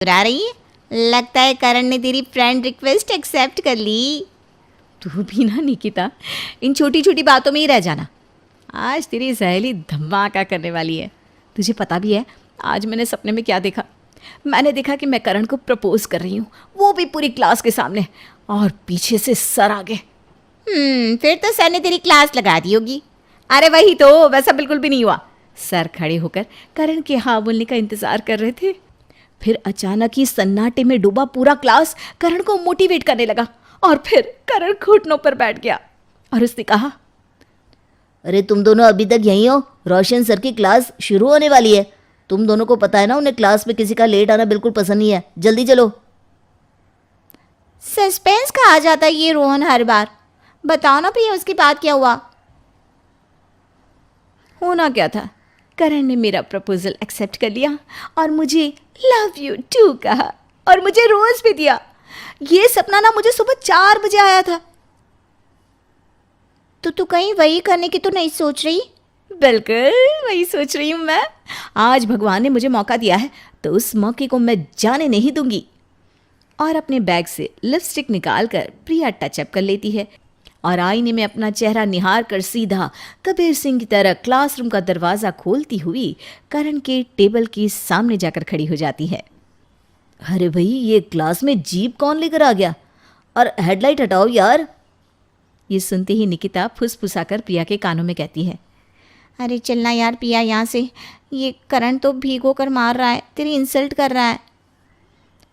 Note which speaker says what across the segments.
Speaker 1: आ रही है? लगता है करण ने तेरी फ्रेंड रिक्वेस्ट एक्सेप्ट कर ली। तू भी ना निकिता, इन छोटी छोटी बातों में ही रह जाना। आज तेरी सहेली धमाका करने वाली है। तुझे पता भी है आज मैंने सपने में क्या देखा? मैंने देखा कि मैं करण को प्रपोज कर रही हूँ, वो भी पूरी क्लास के सामने, और पीछे से सर आगे। फिर तो सर ने तेरी क्लास लगा दी होगी। अरे वही तो, वैसा बिल्कुल भी नहीं हुआ। सर खड़े होकर करण के हाँ बोलने का इंतजार कर रहे थे। फिर अचानक ही सन्नाटे में डूबा पूरा क्लास करण को मोटिवेट करने लगा, और फिर करण घुटनों पर बैठ गया और उसने कहा,
Speaker 2: अरे तुम दोनों अभी तक यहीं हो? रोशन सर की क्लास शुरू होने वाली है। तुम दोनों को पता है ना, उन्हें क्लास में किसी का लेट आना बिल्कुल पसंद नहीं है। जल्दी चलो।
Speaker 1: सस्पेंस का आ जाता है ये रोहन हर बार। बताओ ना प्रिया, उसके बाद क्या हुआ? होना क्या था, करण ने मेरा प्रपोजल एक्सेप्ट कर लिया और मुझे लव यू टू कहा, और मुझे रोज भी दिया। ये सपना ना मुझे सुबह 4 बजे आया था। तो तू कहीं वही करने की तो नहीं सोच रही? बिल्कुल वही सोच रही हूँ मैं। आज भगवान ने मुझे मौका दिया है तो उस मौके को मैं जाने नहीं दूंगी। और अपने बैग से लिपस्टिक निकाल कर प्रिया टचअप कर लेती है और आईने में अपना चेहरा निहार कर सीधा कबीर सिंह की तरह क्लासरूम का दरवाज़ा खोलती हुई करण के टेबल के सामने जाकर खड़ी हो जाती है।
Speaker 2: अरे भाई, ये क्लास में जीप कौन लेकर आ गया? और हेडलाइट हटाओ यार।
Speaker 1: ये सुनते ही निकिता फुसफुसाकर प्रिया के कानों में कहती है, अरे चलना यार प्रिया यहाँ से, ये करण तो भीगो कर मार रहा है, तेरी इंसल्ट कर रहा है।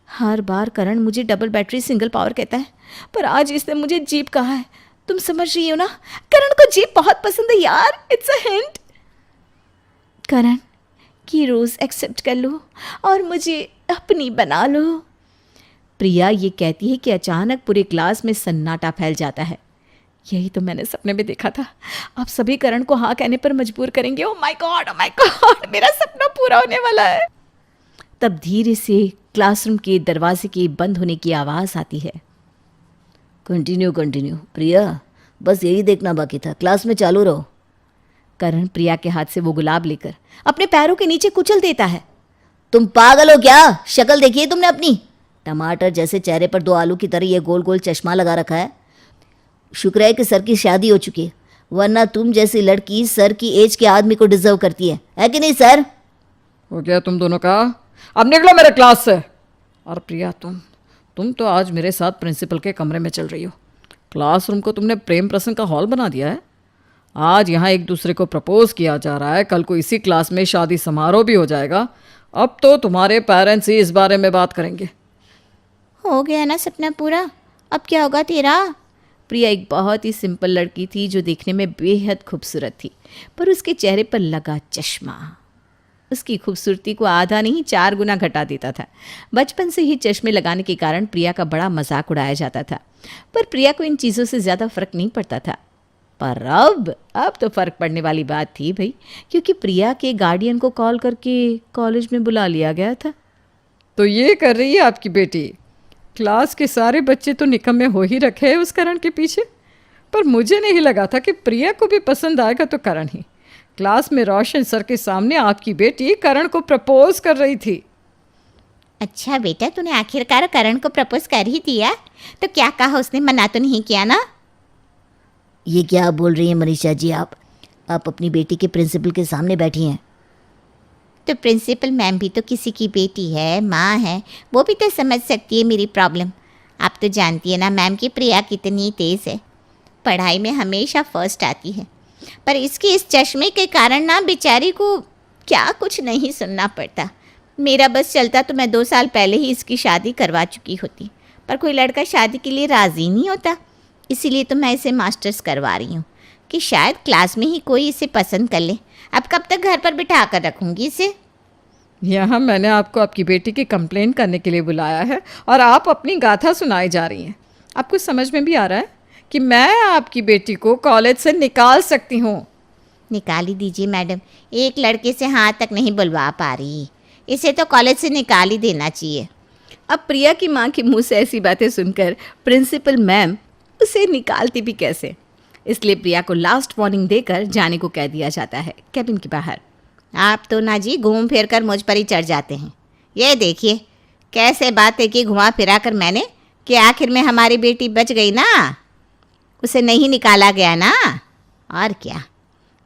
Speaker 1: हर बार करण मुझे डबल बैटरी सिंगल पावर कहता है, पर आज इसने मुझे जीप कहा है। तुम समझ रही हो ना, करण को जीप बहुत पसंद है यार। It's a hint. करण की रोज़ एक्सेप्ट कर लो और मुझे अपनी बना लो। प्रिया ये कहती है कि अचानक पूरे क्लास में सन्नाटा फैल जाता है। यही तो मैंने सपने में देखा था। आप सभी करण को हाँ कहने पर मजबूर करेंगे। ओ माय गॉड, मेरा सपना पूरा होने वाला है। तब धीरे से क्लासरूम के दरवाजे के बंद होने की आवाज़ आती है।
Speaker 2: कंटिन्यू प्रिया, बस यही देखना बाकी था। क्लास में चालू रहो।
Speaker 1: करण प्रिया के हाथ से वो गुलाब लेकर अपने पैरों के नीचे कुचल देता है।
Speaker 2: तुम पागल हो क्या? शक्ल देखी है तुमने अपनी? टमाटर जैसे चेहरे पर 2 आलू की तरह ये गोल गोल चश्मा लगा रखा है। शुक्र है कि सर की शादी हो चुकी है, वरना तुम जैसी लड़की सर की एज के आदमी को डिजर्व करती है कि नहीं सर?
Speaker 3: हो गया तुम दोनों का? अब निकलो मेरे क्लास से। और प्रिया, तुम तो आज मेरे साथ प्रिंसिपल के कमरे में चल रही हो। क्लासरूम को तुमने प्रेम प्रसंग का हॉल बना दिया है। आज यहाँ एक दूसरे को प्रपोज किया जा रहा है, कल को इसी क्लास में शादी समारोह भी हो जाएगा। अब तो तुम्हारे पेरेंट्स ही इस बारे में बात करेंगे।
Speaker 1: हो गया ना सपना पूरा, अब क्या होगा तेरा? प्रिया एक बहुत ही सिंपल लड़की थी जो देखने में बेहद खूबसूरत थी, पर उसके चेहरे पर लगा चश्मा उसकी खूबसूरती को आधा नहीं 4 गुना घटा देता था। बचपन से ही चश्मे लगाने के कारण प्रिया का बड़ा मजाक उड़ाया जाता था, पर प्रिया को इन चीज़ों से ज़्यादा फ़र्क नहीं पड़ता था। पर अब तो फ़र्क पड़ने वाली बात थी भाई, क्योंकि प्रिया के गार्डियन को कॉल करके कॉलेज में बुला लिया गया था।
Speaker 3: तो ये कर रही है आपकी बेटी? क्लास के सारे बच्चे तो निकम्मे हो ही रखे हैं उस करण के पीछे, पर मुझे नहीं लगा था कि प्रिया को भी पसंद आएगा तो करण ही। क्लास में रोशन सर के सामने आपकी बेटी करण को प्रपोज कर रही थी।
Speaker 1: अच्छा बेटा, तूने आखिरकार करण को प्रपोज कर ही दिया, तो क्या कहा उसने? मना तो नहीं किया ना?
Speaker 2: ये क्या बोल रही हैं मनीषा जी? आप अपनी बेटी के प्रिंसिपल के सामने बैठी हैं।
Speaker 1: तो प्रिंसिपल मैम भी तो किसी की बेटी है, माँ है, वो भी तो समझ सकती है मेरी प्रॉब्लम। आप तो जानती है ना मैम की प्रिया कितनी तेज़ है, पढ़ाई में हमेशा फर्स्ट आती है, पर इसकी इस चश्मे के कारण ना बेचारी को क्या कुछ नहीं सुनना पड़ता। मेरा बस चलता तो मैं 2 साल पहले ही इसकी शादी करवा चुकी होती, पर कोई लड़का शादी के लिए राज़ी नहीं होता। इसीलिए तो मैं इसे मास्टर्स करवा रही हूँ कि शायद क्लास में ही कोई इसे पसंद कर ले। अब कब तक घर पर बिठा कर रखूँगी इसे?
Speaker 3: यहाँ मैंने आपको आपकी बेटी की कंप्लेंट करने के लिए बुलाया है और आप अपनी गाथा सुनाई जा रही हैं। आपको समझ में भी आ रहा है कि मैं आपकी बेटी को कॉलेज से निकाल सकती हूँ?
Speaker 1: निकाल ही दीजिए मैडम, एक लड़के से हाथ तक नहीं बुलवा पा रही, इसे तो कॉलेज से निकाल ही देना चाहिए। अब प्रिया की माँ के मुंह से ऐसी बातें सुनकर प्रिंसिपल मैम उसे निकालती भी कैसे, इसलिए प्रिया को लास्ट वार्निंग देकर जाने को कह दिया जाता है कैबिन के बाहर। आप तो ना जी घूम फिर कर मुझ पर ही चढ़ जाते हैं। ये देखिए कैसे बातें की घुमा फिरा कर मैंने कि आखिर में हमारी बेटी बच गई ना, उसे नहीं निकाला गया ना। और क्या,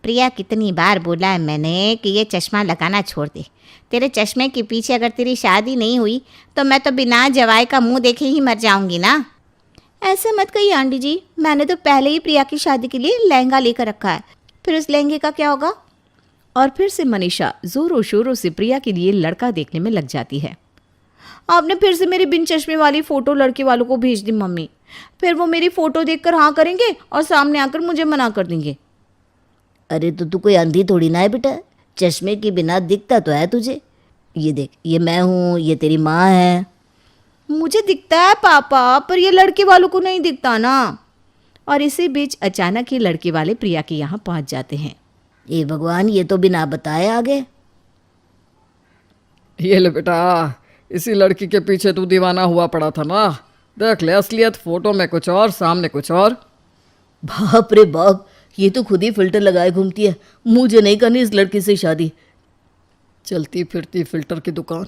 Speaker 1: प्रिया कितनी बार बोला है मैंने कि ये चश्मा लगाना छोड़ दे। तेरे चश्मे के पीछे अगर तेरी शादी नहीं हुई तो मैं तो बिना जवाई का मुंह देखे ही मर जाऊंगी ना। ऐसा मत कहिए आंटी जी, मैंने तो पहले ही प्रिया की शादी के लिए लहंगा लेकर रखा है, फिर उस लहंगे का क्या होगा।
Speaker 4: और फिर से मनीषा जोरों शोरों से प्रिया के लिए लड़का देखने में लग जाती है। आपने फिर से मेरी बिन चश्मे वाली फ़ोटो लड़के वालों को भेज दी मम्मी, फिर वो मेरी फ़ोटो देखकर हाँ करेंगे और सामने आकर मुझे मना कर देंगे।
Speaker 2: अरे तो तू कोई अंधी थोड़ी ना है बेटा, चश्मे के बिना दिखता तो है तुझे। ये देख, ये मैं हूँ, ये तेरी माँ है।
Speaker 4: मुझे दिखता है पापा, पर ये लड़के वालों को नहीं दिखता ना। और इसी बीच अचानक ही लड़के वाले प्रिया के यहाँ पहुँच जाते हैं।
Speaker 2: ये भगवान, ये तो बिना बताए आ गए।
Speaker 3: ये ले बेटा, इसी लड़की के पीछे तू दीवाना हुआ पड़ा था ना। देख ले, असलियत फोटो में कुछ और, सामने कुछ और।
Speaker 2: बाप रे बाप, ये तो खुद ही फिल्टर लगाए घूमती है। मुझे नहीं करनी इस लड़की से शादी।
Speaker 3: चलती फिरती फिल्टर की दुकान।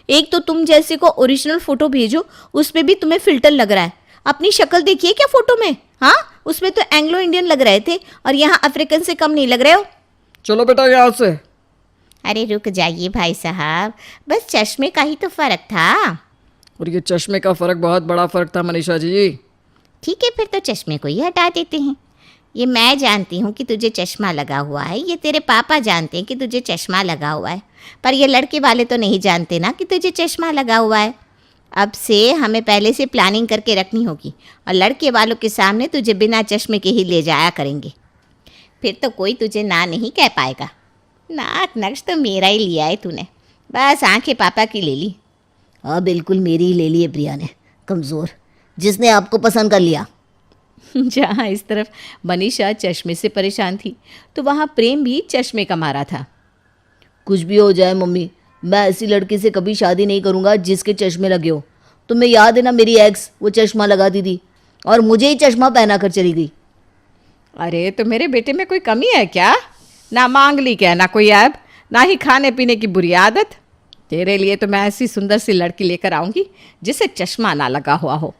Speaker 4: एक तो तुम जैसे को ओरिजिनल फोटो भेजो, उसमें भी तुम्हें फिल्टर लग रहा है। अपनी शक्ल देखिए क्या फोटो में, हाँ उसमें तो एंग्लो इंडियन लग रहे थे और यहाँ अफ्रीकन से कम नहीं लग रहे हो।
Speaker 3: चलो बेटा यहाँ से।
Speaker 1: अरे रुक जाइए भाई साहब, बस चश्मे का ही तो फ़र्क था।
Speaker 3: और ये चश्मे का फ़र्क बहुत बड़ा फ़र्क था मनीषा जी।
Speaker 1: ठीक है, फिर तो चश्मे को ही हटा देते हैं। ये मैं जानती हूँ कि तुझे चश्मा लगा हुआ है, ये तेरे पापा जानते हैं कि तुझे चश्मा लगा हुआ है, पर ये लड़के वाले तो नहीं जानते ना कि तुझे चश्मा लगा हुआ है। अब से हमें पहले से प्लानिंग करके रखनी होगी और लड़के वालों के सामने तुझे बिना चश्मे के ही ले जाया करेंगे, फिर तो कोई तुझे ना नहीं कह पाएगा। नाक नक्श तो मेरा ही लिया है तूने, बस आंखें पापा की ले ली।
Speaker 2: हाँ बिल्कुल, मेरी ही ले ली है प्रिया ने, कमज़ोर, जिसने आपको पसंद कर लिया।
Speaker 4: जहाँ इस तरफ मनीषा चश्मे से परेशान थी तो वहाँ प्रेम भी चश्मे का मारा था।
Speaker 2: कुछ भी हो जाए मम्मी, मैं ऐसी लड़की से कभी शादी नहीं करूँगा जिसके चश्मे लगे हो। तुम्हें याद है ना, मेरी एक्स वो चश्मा लगाती थी और मुझे ही चश्मा पहना कर चली गई।
Speaker 3: अरे तो मेरे बेटे में कोई कमी है क्या? ना मांगली क्या, ना कोई ऐब, ना ही खाने पीने की बुरी आदत। तेरे लिए तो मैं ऐसी सुंदर सी लड़की लेकर आऊँगी जिसे चश्मा ना लगा हुआ हो।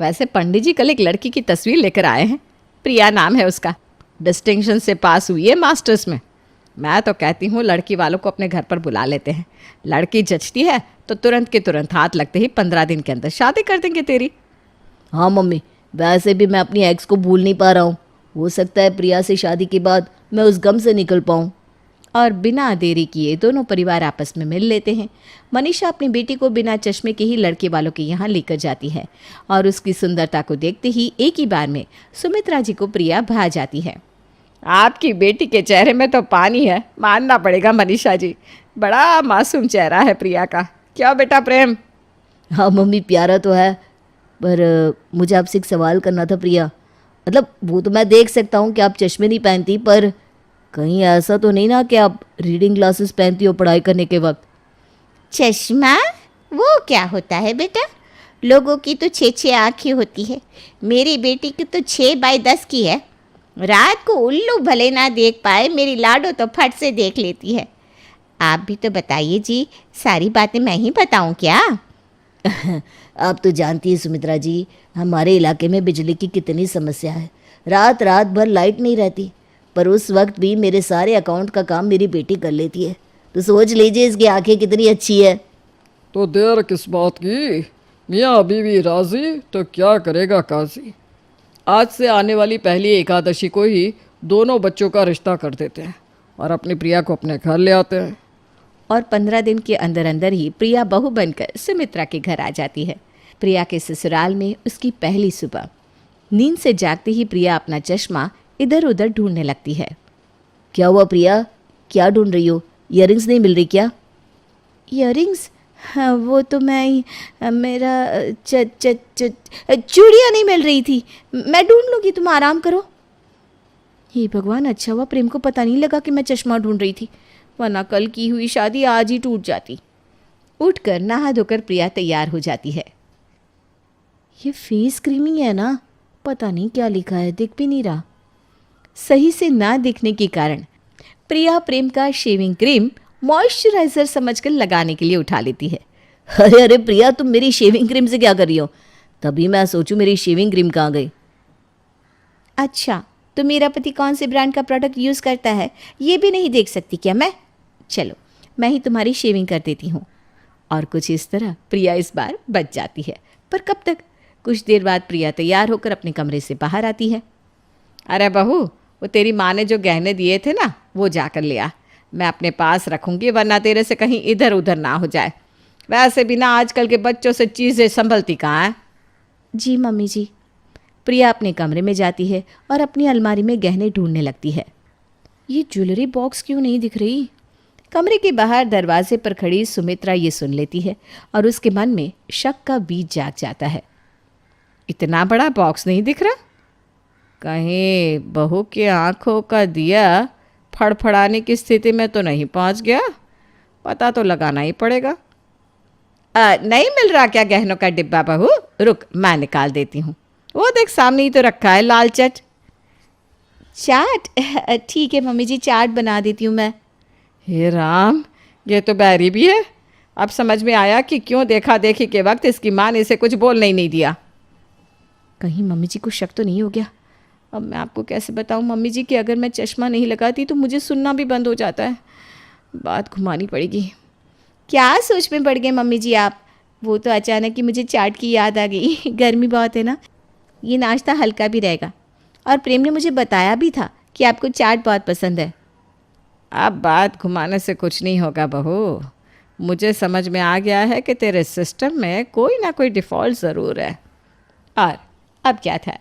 Speaker 3: वैसे पंडित जी कल एक लड़की की तस्वीर लेकर आए हैं, प्रिया नाम है उसका, डिस्टिंक्शन से पास हुई है मास्टर्स में। मैं तो कहती हूँ लड़की वालों को अपने घर पर बुला लेते हैं, लड़की जचती है तो तुरंत के तुरंत हाथ लगते ही 15 दिन के अंदर शादी कर देंगे तेरी।
Speaker 2: हाँ मम्मी, वैसे भी मैं अपनी एक्स को भूल नहीं पा रहा हूँ। हो सकता है प्रिया से शादी के बाद मैं उस गम से निकल पाऊँ।
Speaker 4: और बिना देरी किए दोनों परिवार आपस में मिल लेते हैं। मनीषा अपनी बेटी को बिना चश्मे के ही लड़के वालों के यहाँ लेकर जाती है और उसकी सुंदरता को देखते ही एक ही बार में सुमित्रा जी को प्रिया भा जाती है।
Speaker 3: आपकी बेटी के चेहरे में तो पानी है, मानना पड़ेगा मनीषा जी, बड़ा मासूम चेहरा है प्रिया का। क्या बेटा प्रेम?
Speaker 2: हाँ मम्मी, प्यारा तो है, पर मुझे आपसे एक सवाल करना था प्रिया। मतलब वो तो मैं देख सकता हूँ कि आप चश्मे नहीं पहनती, पर कहीं ऐसा तो नहीं ना कि आप रीडिंग ग्लासेस पहनती हो पढ़ाई करने के वक्त?
Speaker 1: चश्मा वो क्या होता है बेटा? लोगों की तो 6-6 आँखें होती है, मेरी बेटी की तो 6x10 की है। रात को उल्लू भले ना देख पाए, मेरी लाडो तो फट से देख लेती है। आप भी तो बताइए जी, सारी बातें मैं ही बताऊं क्या?
Speaker 2: आप तो जानती है सुमित्रा जी, हमारे इलाके में बिजली की कितनी समस्या है। रात रात भर लाइट नहीं रहती, पर उस वक्त भी मेरे सारे अकाउंट का काम मेरी बेटी कर लेती है। तो सोच लीजिए इसकी आंखें कितनी अच्छी है।
Speaker 3: तो देर किस बात की, मियाँ बीवी राजी तो क्या करेगा काजी। आज से आने वाली पहली एकादशी को ही दोनों बच्चों का रिश्ता कर देते हैं और अपनी प्रिया को अपने घर ले आते हैं।
Speaker 4: और 15 दिन के अंदर अंदर ही प्रिया बहू बनकर सुमित्रा के घर आ जाती है। प्रिया के ससुराल में उसकी पहली सुबह। नींद से जागते ही प्रिया अपना चश्मा इधर उधर ढूंढने लगती है।
Speaker 2: क्या हुआ प्रिया, क्या ढूंढ रही हो? ईयरिंग्स नहीं मिल रही क्या?
Speaker 4: ईयरिंग्स? हाँ, वो तो मैं मेरा चूड़ियाँ नहीं मिल रही थी, मैं ढूंढ लूँगी, तुम आराम करो। हे भगवान, अच्छा हुआ प्रेम को पता नहीं लगा कि मैं चश्मा ढूंढ रही थी, वरना कल की हुई शादी आज ही टूट जाती। उठकर नहा धोकर प्रिया तैयार हो जाती है। ये फेस क्रीमिंग है ना, पता नहीं क्या लिखा है, दिख भी नहीं रहा। सही से ना दिखने के कारण प्रिया प्रेम का शेविंग क्रीम मॉइस्चराइज़र समझकर लगाने के लिए उठा लेती है।
Speaker 2: अरे अरे प्रिया, तुम मेरी शेविंग क्रीम से क्या कर रही हो? तभी मैं सोचूं मेरी शेविंग क्रीम कहाँ गई।
Speaker 4: अच्छा, तो मेरा पति कौन से ब्रांड का प्रोडक्ट यूज़ करता है ये भी नहीं देख सकती क्या मैं? चलो, मैं ही तुम्हारी शेविंग कर देती हूँ। और कुछ इस तरह प्रिया इस बार बच जाती है। पर कब तक? कुछ देर बाद प्रिया तैयार होकर अपने कमरे से बाहर आती है।
Speaker 3: अरे बहू, वो तेरी माँ ने जो गहने दिए थे ना, वो जाकर ले आ। मैं अपने पास रखूँगी, वरना तेरे से कहीं इधर उधर ना हो जाए। वैसे भी ना आजकल के बच्चों से चीज़ें संभलती कहाँ हैं।
Speaker 4: जी मम्मी जी। प्रिया अपने कमरे में जाती है और अपनी अलमारी में गहने ढूंढने लगती है। ये ज्वेलरी बॉक्स क्यों नहीं दिख रही? कमरे के बाहर दरवाजे पर खड़ी सुमित्रा ये सुन लेती है और उसके मन में शक का बीज जाग जाता है।
Speaker 3: इतना बड़ा बॉक्स नहीं दिख रहा? कहीं बहू की आंखों का दिया फड़फड़ाने की स्थिति में तो नहीं पहुंच गया? पता तो लगाना ही पड़ेगा। नहीं मिल रहा क्या गहनों का डिब्बा बहू? रुक, मैं निकाल देती हूँ। वो देख, सामने ही तो रखा है लाल चट।
Speaker 4: चाट? ठीक है मम्मी जी, चाट बना देती हूँ मैं।
Speaker 3: हे राम, ये तो बैरी भी है। अब समझ में आया कि क्यों देखा देखी के वक्त इसकी माँ ने इसे कुछ बोलने ही नहीं दिया।
Speaker 4: कहीं मम्मी जी को शक तो नहीं हो गया? अब मैं आपको कैसे बताऊं मम्मी जी कि अगर मैं चश्मा नहीं लगाती तो मुझे सुनना भी बंद हो जाता है। बात घुमानी पड़ेगी। क्या सोच में पड़ गए मम्मी जी आप? वो तो अचानक ही मुझे चाट की याद आ गई। गर्मी बहुत है ना, ये नाश्ता हल्का भी रहेगा। और प्रेम ने मुझे बताया भी था कि आपको चाट बहुत पसंद है।
Speaker 3: अब बात घुमाने से कुछ नहीं होगा बहू। मुझे समझ में आ गया है कि तेरे सिस्टम में कोई ना कोई डिफ़ॉल्ट ज़रूर है।
Speaker 4: और अब क्या था?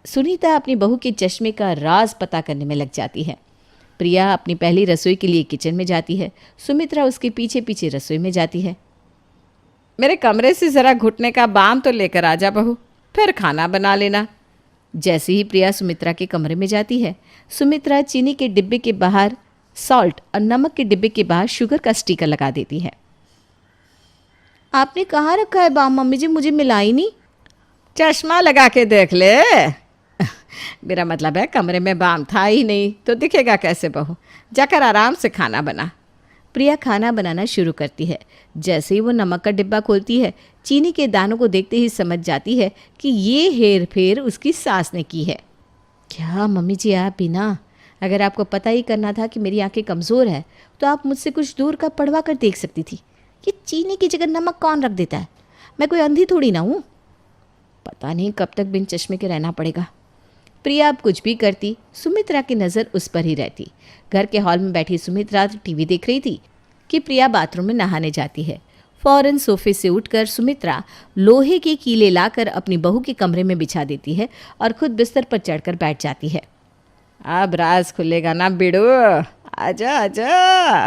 Speaker 4: सुनीता अपनी बहू के चश्मे का राज पता करने में लग जाती है। प्रिया अपनी पहली रसोई के लिए किचन में जाती है। सुमित्रा उसके पीछे पीछे रसोई में जाती है।
Speaker 3: मेरे कमरे से ज़रा घुटने का बाम तो लेकर आ जा बहू, फिर खाना बना लेना।
Speaker 4: जैसे ही प्रिया सुमित्रा के कमरे में जाती है, सुमित्रा चीनी के डिब्बे के बाहर सॉल्ट और नमक के डिब्बे के बाहर शुगर का स्टिकर लगा देती है। आपने कहाँ रखा है बाम मम्मी जी? मुझे मिला ही नहीं।
Speaker 3: चश्मा लगा के देख ले। मेरा मतलब है कमरे में बाम था ही नहीं तो दिखेगा कैसे बहू? जाकर आराम से खाना बना।
Speaker 4: प्रिया खाना बनाना शुरू करती है। जैसे ही वो नमक का डिब्बा खोलती है, चीनी के दानों को देखते ही समझ जाती है कि ये हेर फेर उसकी सास ने की है। क्या मम्मी जी आप भी ना, अगर आपको पता ही करना था कि मेरी आंखें कमज़ोर है तो आप मुझसे कुछ दूर का पढ़वा कर देख सकती थी। कि चीनी की जगह नमक कौन रख देता है? मैं कोई अंधी थोड़ी ना हूँ। पता नहीं कब तक बिन चश्मे के रहना पड़ेगा। प्रिया अब कुछ भी करती, सुमित्रा की नज़र उस पर ही रहती। घर के हॉल में बैठी सुमित्रा टीवी देख रही थी कि प्रिया बाथरूम में नहाने जाती है। फौरन सोफे से उठकर सुमित्रा लोहे के कीले लाकर अपनी बहू के कमरे में बिछा देती है और खुद बिस्तर पर चढ़कर बैठ जाती है।
Speaker 3: अब राज खुलेगा ना बिड़ू, आजा आजा।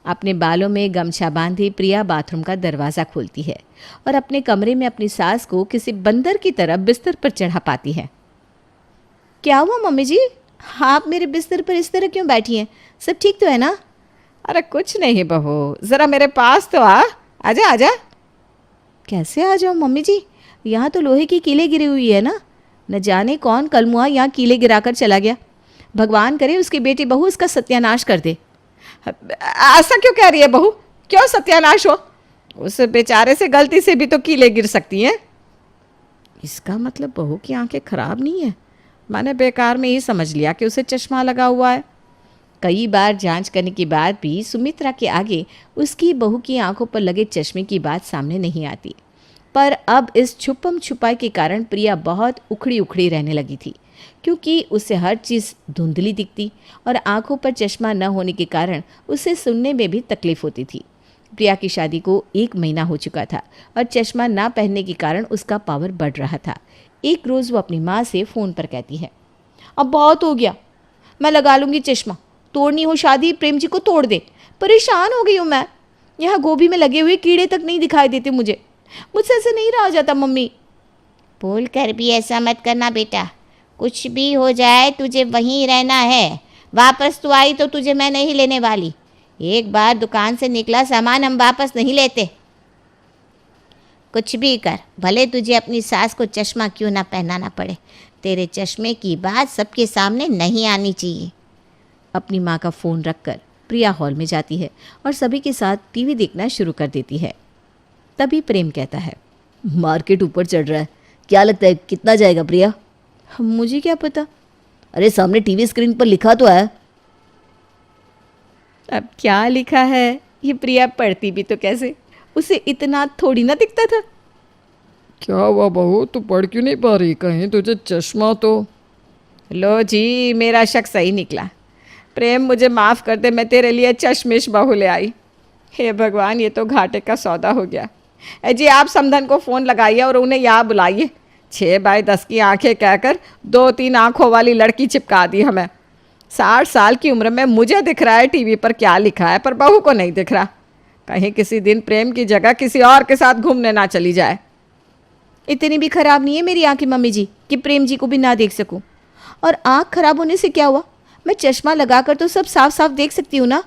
Speaker 4: अपने बालों में गमछा बांधी प्रिया बाथरूम का दरवाज़ा खोलती है और अपने कमरे में अपनी सास को किसी बंदर की तरह बिस्तर पर चढ़ा पाती है। क्या हुआ मम्मी जी? आप मेरे बिस्तर पर इस तरह क्यों बैठी हैं? सब ठीक तो है ना?
Speaker 3: अरे कुछ नहीं बहू, ज़रा मेरे पास तो आजा आजा।
Speaker 4: कैसे आ जाऊँ मम्मी जी? यहाँ तो लोहे की कीलें गिरी हुई है ना। न जाने कौन कलमुआ यहाँ कीलें गिराकर चला गया। भगवान करे उसकी बेटी बहू इसका सत्यानाश कर दे।
Speaker 3: ऐसा क्यों कह रही है बहू? क्यों सत्यानाश हो? उस बेचारे से गलती से भी तो कीलें गिर सकती हैं। इसका मतलब बहू की आंखें खराब नहीं है। मैंने बेकार में ही समझ लिया कि उसे चश्मा लगा हुआ है।
Speaker 4: कई बार जांच करने के बाद भी सुमित्रा के आगे उसकी बहू की आंखों पर लगे चश्मे की बात सामने नहीं आती। पर अब इस छुपम छुपाई के कारण प्रिया बहुत उखड़ी उखड़ी रहने लगी थी, क्योंकि उसे हर चीज़ धुंधली दिखती और आंखों पर चश्मा न होने के कारण उसे सुनने में भी तकलीफ होती थी। प्रिया की शादी को 1 महीना हो चुका था और चश्मा ना पहनने के कारण उसका पावर बढ़ रहा था। एक रोज़ वो अपनी माँ से फ़ोन पर कहती है, अब बहुत हो गया, मैं लगा लूँगी चश्मा। तोड़नी हो शादी, प्रेम जी को तोड़ दे। परेशान हो गई हूँ मैं। यहाँ गोभी में लगे हुए कीड़े तक नहीं दिखाई देते मुझे। मुझसे ऐसे नहीं रहा जाता मम्मी।
Speaker 1: भूल कर भी ऐसा मत करना बेटा। कुछ भी हो जाए तुझे वहीं रहना है। वापस तू आई तो तुझे मैं नहीं लेने वाली। एक बार दुकान से निकला सामान हम वापस नहीं लेते। कुछ भी कर, भले तुझे अपनी सास को चश्मा क्यों ना पहनाना पड़े, तेरे चश्मे की बात सबके सामने नहीं आनी चाहिए।
Speaker 4: अपनी माँ का फ़ोन रखकर प्रिया हॉल में जाती है और सभी के साथ टीवी देखना शुरू कर देती है। तभी प्रेम कहता है,
Speaker 2: मार्केट ऊपर चढ़ रहा है, क्या लगता है कितना जाएगा प्रिया?
Speaker 4: मुझे क्या पता।
Speaker 2: अरे सामने टीवी स्क्रीन पर लिखा तो है।
Speaker 4: अब क्या लिखा है ये प्रिया पढ़ती भी तो कैसे, उसे इतना थोड़ी ना दिखता था।
Speaker 3: क्या हुआ बहू, तू पढ़ क्यों नहीं पा रही? कहीं तुझे चश्मा तो।
Speaker 4: लो जी, मेरा शक सही निकला। प्रेम मुझे माफ़ कर दे, मैं तेरे लिए चश्मिश बहू ले आई। हे भगवान, ये तो घाटे का सौदा हो गया। जी आप समधन को फ़ोन लगाइए और उन्हें यहाँ बुलाइए। 6x10 की आंखें कहकर 2-3 आंखों वाली लड़की चिपका दी हमें। 60 साल की उम्र में मुझे दिख रहा है टीवी पर क्या लिखा है, पर बहू को नहीं दिख रहा। कहीं किसी दिन प्रेम की जगह किसी और के साथ घूमने ना चली जाए।
Speaker 1: इतनी भी खराब नहीं है मेरी आंखें मम्मी जी कि प्रेम जी को भी ना देख सकूं। और आंख खराब होने से क्या हुआ, मैं चश्मा लगाकर तो सब साफ साफ देख सकती हूँ ना।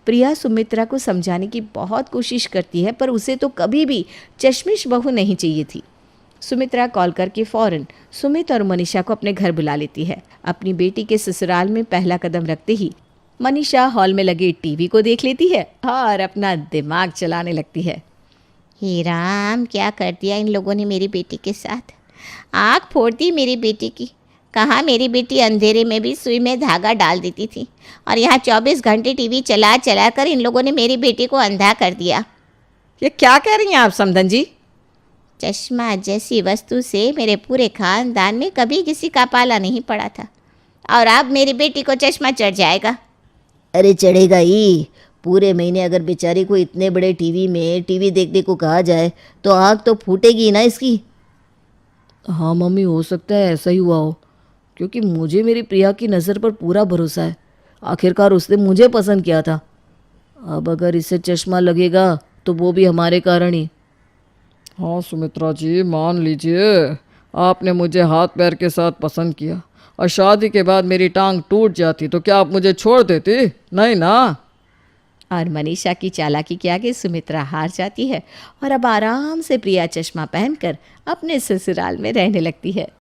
Speaker 1: प्रिया सुमित्रा को समझाने की बहुत कोशिश करती है, पर उसे तो कभी भी चश्मिश बहू नहीं चाहिए थी। सुमित्रा कॉल करके फौरन सुमित और मनीषा को अपने घर बुला लेती है। अपनी बेटी के ससुराल में पहला कदम रखते ही मनीषा हॉल में लगे टीवी को देख लेती है और अपना दिमाग चलाने लगती है।
Speaker 2: हे राम, क्या कर दिया इन लोगों ने मेरी बेटी के साथ। आँख फोड़ दी मेरी बेटी की। कहाँ मेरी बेटी अंधेरे में भी सुई में धागा डाल देती थी, और यहाँ 24 घंटे टीवी चला चला कर इन लोगों ने मेरी बेटी को अंधा कर दिया।
Speaker 4: ये क्या कह रही हैं आप समधन जी?
Speaker 2: चश्मा जैसी वस्तु से मेरे पूरे खानदान में कभी किसी का पाला नहीं पड़ा था, और अब मेरी बेटी को चश्मा चढ़ जाएगा। अरे चढ़ेगा ही। पूरे महीने अगर बेचारी को इतने बड़े टीवी में टीवी देखने को कहा जाए तो आँख तो फूटेगी ना इसकी।
Speaker 3: हाँ मम्मी, हो सकता है ऐसा ही हुआ हो, क्योंकि मुझे मेरी प्रिया की नज़र पर पूरा भरोसा है। आखिरकार उसने मुझे पसंद किया था। अब अगर इसे चश्मा लगेगा तो वो भी हमारे कारण ही। हाँ सुमित्रा जी, मान लीजिए आपने मुझे हाथ पैर के साथ पसंद किया और शादी के बाद मेरी टांग टूट जाती तो क्या आप मुझे छोड़ देती? नहीं ना।
Speaker 1: और मनीषा की चालाकी के आगे सुमित्रा हार जाती है और अब आराम से प्रिया चश्मा पहनकर अपने ससुराल में रहने लगती है।